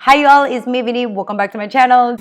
Hi y'all, it's me Vinny. Welcome back to my channel.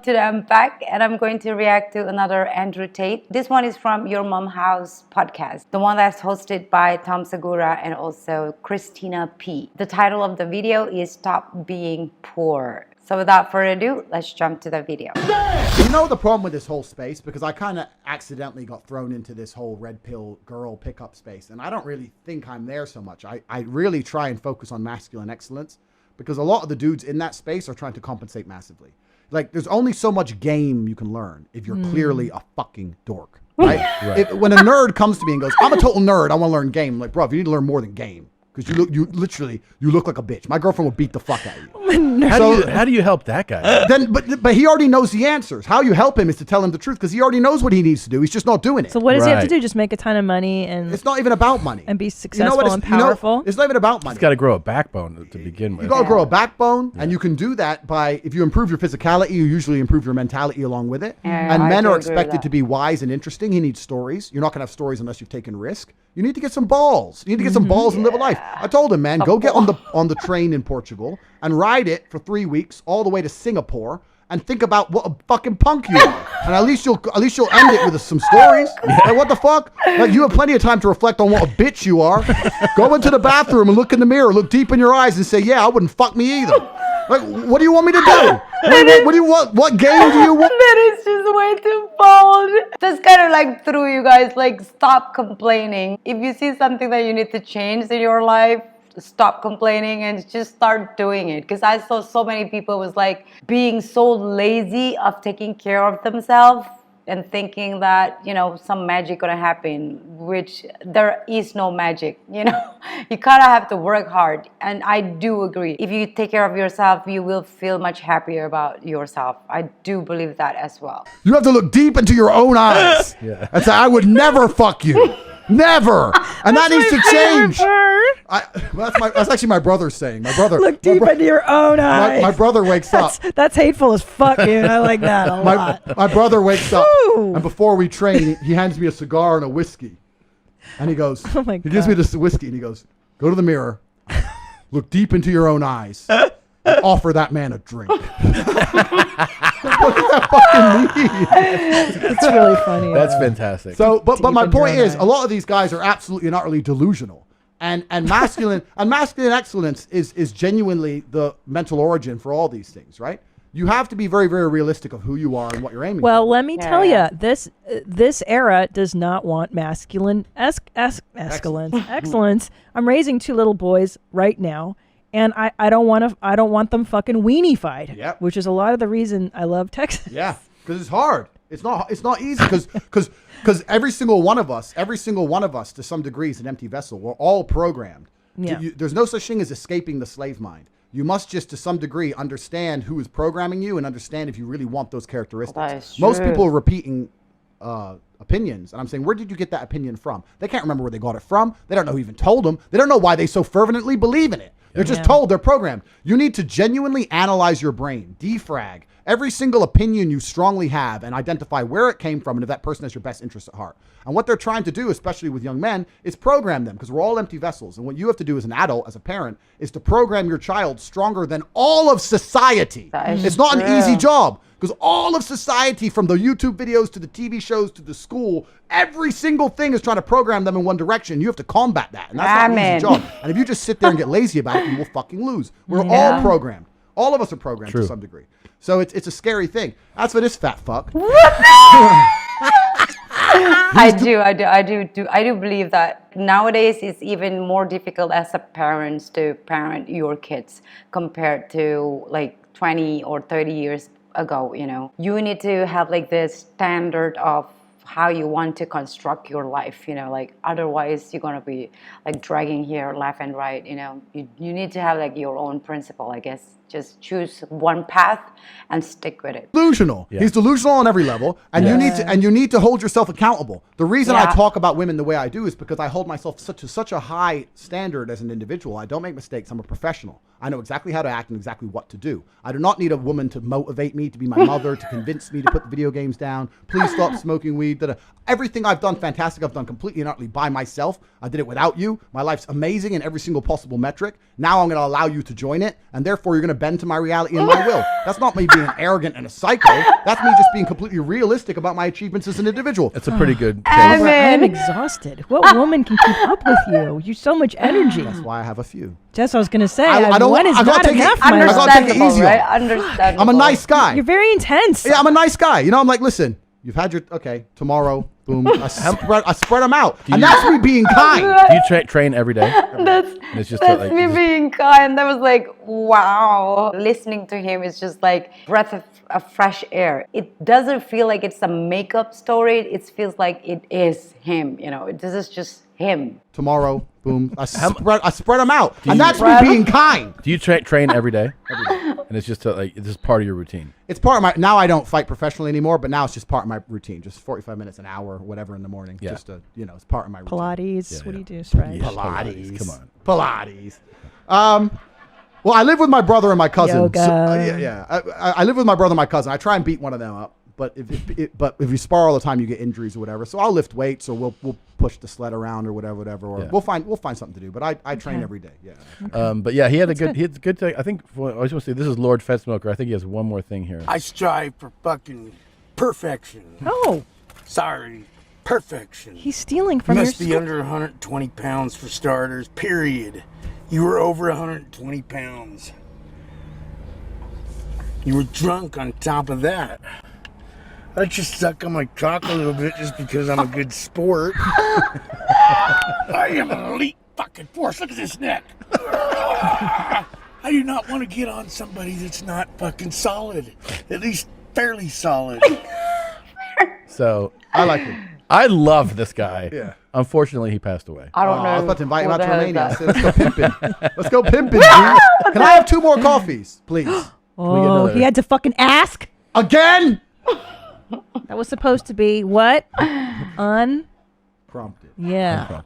Today I'm back and I'm going to react to another Andrew Tate. This one is from Your Mom House podcast, the one that's hosted by Tom Segura and also Christina P. The title of the video is Stop Being Poor. So without further ado, let's jump to the video. You know the problem with this whole space, because I kind of accidentally got thrown into this whole red pill girl pickup space, and I don't really think I'm there so much. I really try and focus on masculine excellence, because a lot of the dudes in that space are trying to compensate massively. Like, there's only so much game you can learn if you're clearly a fucking dork, right? When a nerd comes to me and goes, I'm a total nerd, I want to learn game. I'm like, bro, you need to learn more than game. Because you look like a bitch. My girlfriend will beat the fuck out of you. How do you help that guy? But he already knows the answers. How you help him is to tell him the truth, because he already knows what he needs to do. He's just not doing it. So what does he have to do? Just make a ton of money and it's not even about money. And be successful and powerful. It's not even about money. He's got to grow a backbone to begin with. You got to grow a backbone, and you can do that by, if you improve your physicality, you usually improve your mentality along with it. And men are expected to be wise and interesting. He needs stories. You're not going to have stories unless you've taken risk. You need to get some balls. You need to get some balls and live a life. I told him, man, go get on the train in Portugal and ride it for 3 weeks all the way to Singapore and think about what a fucking punk you are. And at least you'll end it with some stories. Like, what the fuck? Like, you have plenty of time to reflect on what a bitch you are. Go into the bathroom and look in the mirror, look deep in your eyes and say, yeah, I wouldn't fuck me either. Like, what do you want me to do? What do you want? What game do you want? That is just way too bold. Just kind of like through you guys, like, stop complaining. If you see something that you need to change in your life, stop complaining and just start doing it. Because I saw so many people was like being so lazy of taking care of themselves and thinking that, you know, some magic gonna happen, which there is no magic, you know. You kind of have to work hard. And I do agree. If you take care of yourself, you will feel much happier about yourself. I do believe that as well. You have to look deep into your own eyes and say, I would never fuck you. Never. And that needs to change. That's actually my brother's saying. My brother. Look deep into your own eyes. My brother wakes up. That's hateful as fuck, dude. I like that a lot. My brother wakes up, and before we train, he hands me a cigar and a whiskey. And he goes, oh my God. He gives me this whiskey, and he goes, go to the mirror, look deep into your own eyes, and offer that man a drink. What does that fucking mean? It's really funny. That's fantastic. So, but my point is, a lot of these guys are absolutely and utterly delusional, and masculine excellence is genuinely the mental origin for all these things, right? You have to be very, very realistic of who you are and what you're aiming for. Well, let me tell you, this era does not want masculine excellence. I'm raising 2 little boys right now. And I don't want them fucking weenie-fied, which is a lot of the reason I love Texas. Yeah, because it's hard. It's not easy because every single one of us to some degree is an empty vessel. We're all programmed. Yeah. There's no such thing as escaping the slave mind. You must just, to some degree, understand who is programming you and understand if you really want those characteristics. Most people are repeating opinions, and I'm saying, where did you get that opinion from? They can't remember where they got it from. They don't know who even told them. They don't know why they so fervently believe in it. They're just told, they're programmed. You need to genuinely analyze your brain, defrag every single opinion you strongly have and identify where it came from and if that person has your best interest at heart. And what they're trying to do, especially with young men, is program them, because we're all empty vessels. And what you have to do as an adult, as a parent, is to program your child stronger than all of society. It's not an easy job, because all of society, from the YouTube videos to the TV shows to the school, every single thing is trying to program them in one direction. You have to combat that. And that's not an easy job. And if you just sit there and get lazy about it, you will fucking lose. We're all programmed. All of us are programmed to some degree. So it's a scary thing. That's for this fat fuck. I do believe that nowadays it's even more difficult as a parent to parent your kids compared to like 20 or 30 years ago. You know, you need to have like this standard of how you want to construct your life, you know, like otherwise you're gonna be like dragging here left and right, you know. You need to have like your own principle, I guess. Just choose one path and stick with it. Delusional. Yeah. He's delusional on every level, and you need to hold yourself accountable. The reason I talk about women the way I do is because I hold myself to such a high standard as an individual. I don't make mistakes. I'm a professional. I know exactly how to act and exactly what to do. I do not need a woman to motivate me, to be my mother, to convince me to put the video games down. Please stop smoking weed. achieved. Everything I've done, fantastic. I've done completely and utterly by myself. I did it without you. My life's amazing in every single possible metric. Now I'm going to allow you to join it, and therefore you're going to bend to my reality and my will. That's not me being arrogant and a psycho. That's me just being completely realistic about my achievements as an individual. It's a pretty good case. I'm exhausted. What woman can keep up with you? You're so much energy. That's why I have a few. That's what I was going to say. I don't one is I gotta not take enough. it, I gotta take it easy. Right? Understandable. I'm a nice guy. You're very intense. Yeah, I'm a nice guy. You know, I'm like, listen, you've had your, okay, tomorrow, boom. I spread them out. And that's me being kind. Do you train every day? That's me being kind. That was like, wow. Listening to him is just like breath of fresh air. It doesn't feel like it's a makeup story. It feels like it is him. You know, this is just him. Tomorrow, boom. I spread them out. And that's me being kind. Do you train every day? Every day. And it's just like, this is part of your routine. It's part of my, now I don't fight professionally anymore, but now it's just part of my routine. Just 45 minutes, an hour, whatever in the morning. Yeah. Just to, you know, it's part of my routine. Pilates. What do you do, Stretch? Pilates. Come on. Pilates. Well, I live with my brother and my cousin. Yoga. I live with my brother and my cousin. I try and beat one of them up, but if you spar all the time, you get injuries or whatever. So I'll lift weights, or we'll push the sled around or whatever, or we'll find something to do. But I train every day. Yeah. But yeah, he had a good thing. I think I was going to say, this is Lord Fetsmoker. I think he has one more thing here. I strive for fucking perfection. Oh, Sorry, perfection. he's stealing from You your must be under 120 pounds for starters, period. You were over 120 pounds. You were drunk on top of that. I just suck on my cock a little bit just because I'm a good sport. I am an elite fucking force. Look at this neck. I do not want to get on somebody that's not fucking solid. At least fairly solid. So I like it. I love this guy. Yeah. Unfortunately, he passed away. I don't know. I was about to invite him who out the to hell is Romania. I that? said, let's go pimping. Let's go pimping, dude. Can I have 2 more coffees, please? Oh, he had to fucking ask. Again? That was supposed to be what? Prompted. Yeah.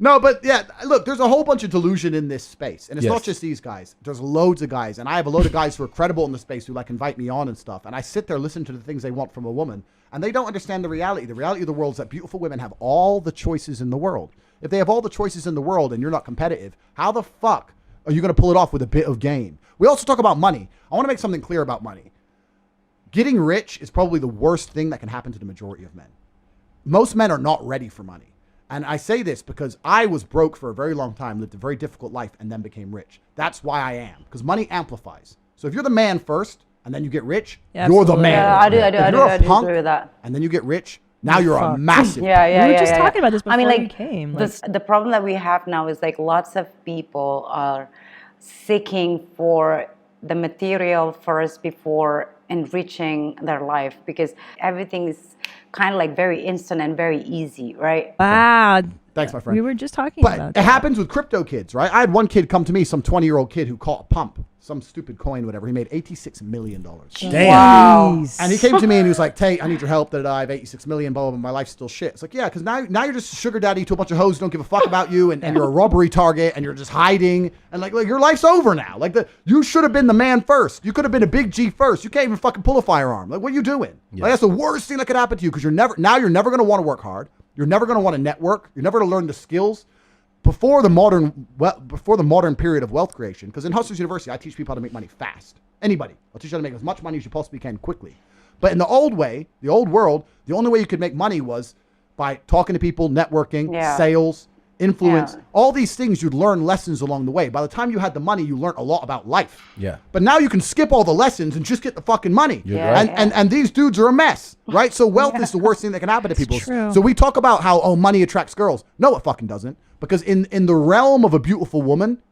No, but yeah, look, there's a whole bunch of delusion in this space. And it's Yes. not just these guys. There's loads of guys. And I have a load of guys who are credible in the space who like invite me on and stuff. And I sit there, listen to the things they want from a woman. And they don't understand the reality. The reality of the world is that beautiful women have all the choices in the world. If they have all the choices in the world and you're not competitive, how the fuck are you going to pull it off with a bit of game? We also talk about money. I want to make something clear about money. Getting rich is probably the worst thing that can happen to the majority of men. Most men are not ready for money. And I say this because I was broke for a very long time, lived a very difficult life, and then became rich. That's why I am. Because money amplifies. So if you're the man first, and then you get rich, you're the Absolutely. man. Yeah, I do agree with that. And then you get rich, now you're a massive. Yeah. We were just talking about this before you came. The problem that we have now is like lots of people are seeking for the material first before enriching their life, because everything is kind of like very instant and very easy, right? Wow. Thanks, my friend. We were just talking But about it that. happens with crypto kids, right? I had one kid come to me, some 20-year-old kid who caught a pump, some stupid coin, whatever. He made $86 million. Damn. Wow. Jeez. And he came to me and he was like, Tate, I need your help. I have 86 million, blah, blah, blah. My life's still shit. It's like, yeah, because now you're just a sugar daddy to a bunch of hoes who don't give a fuck about you, and you're a robbery target, and you're just hiding. And like your life's over now. Like you should have been the man first. You could have been a big G first. You can't even fucking pull a firearm. Like, what are you doing? Yeah. Like, that's the worst thing that could happen to you, because you're never going to want to work hard. You're never going to want to network. You're never going to learn the skills. Before the modern period of wealth creation, because in Hustlers University, I teach people how to make money fast. Anybody. I'll teach you how to make as much money as you possibly can quickly. But in the old way, the old world, the only way you could make money was by talking to people, networking, sales, influence, all these things. You'd learn lessons along the way. By the time you had the money, you learned a lot about life. Yeah. But now you can skip all the lessons and just get the fucking money. You're right. And these dudes are a mess, right? So wealth is the worst thing that can happen to people. true. So we talk about how, money attracts girls. No, it fucking doesn't. Because in the realm of a beautiful woman,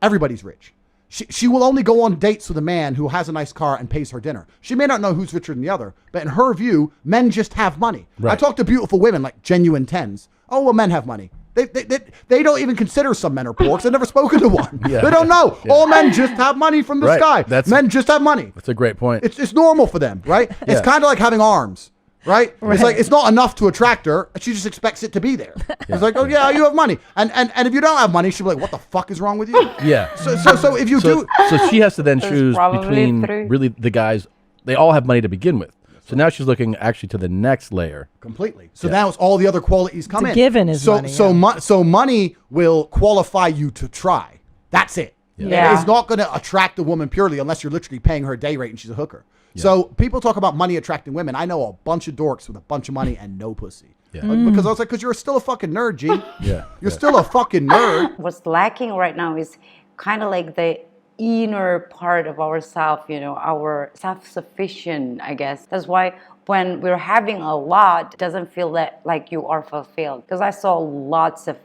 everybody's rich. She will only go on dates with a man who has a nice car and pays her dinner. She may not know who's richer than the other, but in her view, men just have money. Right. I talk to beautiful women, like genuine tens. Oh, well, men have money. They don't even consider some men are poor because they've never spoken to one. Yeah. They don't know. Yeah. All men just have money from the Right. sky. Men just have money. That's a great point. It's normal for them, right? Yeah. It's kind of like having arms. Right? It's like, it's not enough to attract her. She just expects it to be there. It's like, oh yeah, you have money. And if you don't have money, she'll be like, what the fuck is wrong with you? Yeah. So if you do. So she has to then choose probably between three. really the guys. They all have money to begin with. So now she's looking actually to the next layer. Completely. So now it's all the other qualities come in. Given is money. So money will qualify you to try. That's it. Yeah. It's not going to attract a woman purely unless you're literally paying her a day rate and she's a hooker. Yeah. So people talk about money attracting women. I know a bunch of dorks with a bunch of money and no pussy. Yeah. Because I was like, because you're still a fucking nerd, G. Yeah. You're still a fucking nerd. What's lacking right now is kind of like the inner part of ourself, you know, our self-sufficient, I guess. That's why when we're having a lot, it doesn't feel that like you are fulfilled. Because I saw lots of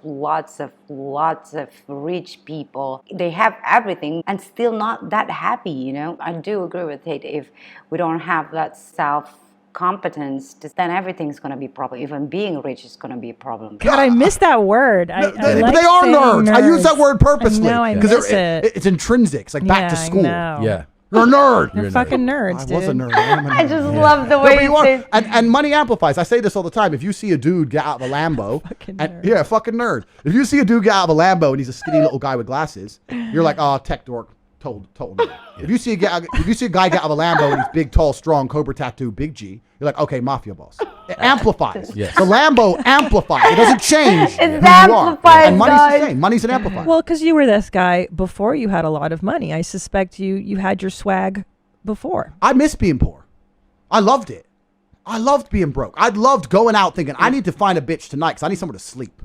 rich people. They have everything and still not that happy, you know. I do agree with Tate. If we don't have that self-competence, then everything's going to be a problem. Even being rich is going to be a problem. God, I miss that word. I But like they are saying nerds. I use that word purposely. I miss it. It's intrinsic. It's like back to school. I know. Yeah. You're a nerd. You're fucking nerds, I dude. was a nerd. I am a nerd. I just love the No, way but you you are. say. And money amplifies. I say this all the time. If you see a dude get out of a Lambo, Fucking and, nerd. yeah, fucking nerd. If you see a dude get out of a Lambo and he's a skinny little guy with glasses, you're like, oh, tech dork. Total nerd. If you see a guy get out of a Lambo and he's big, tall, strong, cobra tattoo, big G, you're like, okay, mafia boss. It amplifies. Yes. The Lambo amplifies. It doesn't change. It's who you are. amplifies, And money's guys. the same. Money's an amplifier. Well, because you were this guy before you had a lot of money. I suspect you had your swag before. I miss being poor. I loved it. I loved being broke. I loved going out thinking, I need to find a bitch tonight because I need somewhere to sleep.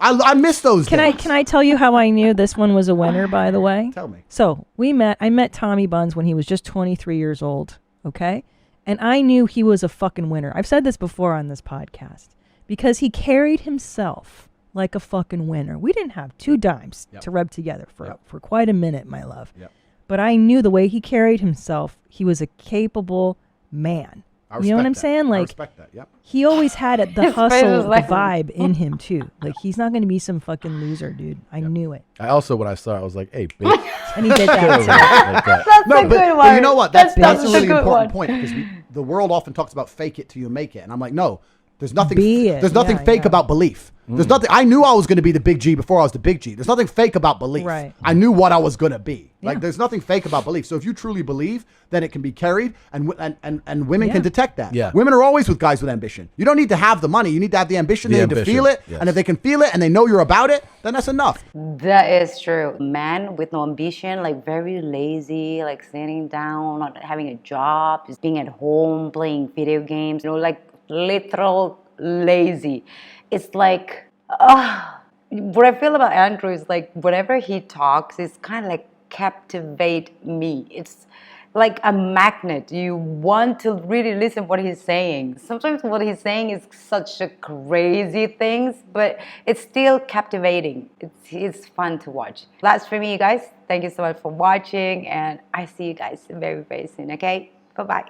I miss those days. Can I tell you how I knew this one was a winner, by the way? Tell me. So I met Tommy Buns when he was just 23 years old, okay? And I knew he was a fucking winner. I've said this before on this podcast. Because he carried himself like a fucking winner. We didn't have 2 dimes to rub together for quite a minute, my love. Yep. But I knew the way he carried himself, he was a capable man. You know what I'm saying? I Like, respect that. Yep. he always had the His face hustle, was like- the vibe in him too. Like, he's not going to be some fucking loser, dude. I knew it. I also, when I saw it, I was like, hey, bitch. And he did that too. Like that. That's No, a good one. but you know what? That's a a really good important one. point because the world often talks about fake it till you make it, and I'm like, no, there's nothing. Be it. There's nothing Yeah, fake yeah. about belief. There's nothing. I knew I was going to be the big G before I was the big G. There's nothing fake about belief. Right. I knew what I was going to be. Like, Yeah. there's nothing fake about belief. So if you truly believe, then it can be carried, and women Yeah. can detect that. Yeah. Women are always with guys with ambition. You don't need to have the money. You need to have the ambition. The They need to ambition, feel it, yes. and if they can feel it and they know you're about it, then that's enough. That is true. Man with no ambition, like very lazy, like sitting down, not having a job, just being at home, playing video games, you know, like literal lazy. It's like, what I feel about Andrew is like whenever he talks, it's kind of like captivate me. It's like a magnet. You want to really listen what he's saying. Sometimes what he's saying is such a crazy things, but it's still captivating. It's fun to watch. That's for me, you guys. Thank you so much for watching, and I see you guys very, very soon, okay? Bye-bye.